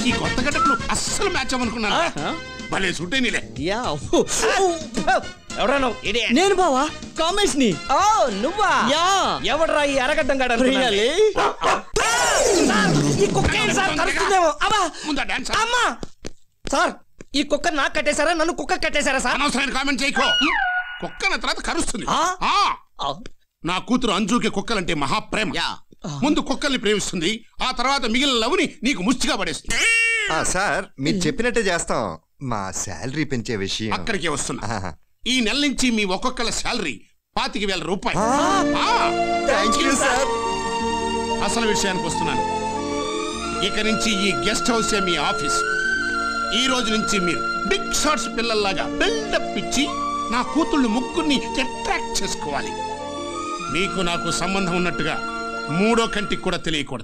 నీకు ఈ కొత్త గడ్డలు అస్సలు మ్యాచ్ అవ్వనుకున్నా. భలే సూటే నీలే. నేను బావా కామేష్ ని. నువ్వా? ఎవడరా ఈ అరగడ్డం గాడు? ఈ కుక్క సార్ కలుస్తుందేమో. అమ్మా సార్, ఈ కుక్క నాకు కట్టేశారా, నన్ను కుక్క కట్టేశారా సార్? అనవసరమైన కామెంట్ చేయకో. కుక్కన తర్వాత కరుస్తుంది. నా కూతురు అంజుకి కుక్కలంటే మహాప్రేమ. ముందు కుక్కల్ని ప్రేమిస్తుంది, ఆ తర్వాత మిగిలిన లవ్ని నీకు ముష్టిగా పడేస్తుంది. సార్ మీరు చెప్పినట్టే చేస్తాం. మా శాలరీ పెంచే విషయం అక్కడికే వస్తున్నా. ఈ నెల నుంచి మీ ఒక్కొక్కల శాలరీ 25,000 రూపాయలు. అసలు విషయానికి వస్తున్నాను. ఇక నుంచి ఈ గెస్ట్ హౌసే మీ ఆఫీస్. ఈ రోజు నుంచి మీరు బిగ్ షాట్స్ పిల్లల్లాగా బిల్డప్ ఇచ్చి నా కూతుళ్ళు ముగ్గురిని అట్రాక్ట్ చేసుకోవాలి. మీకు నాకు సంబంధం ఉన్నట్టుగా మూడో కంటికి కూడా తెలియకూడదు.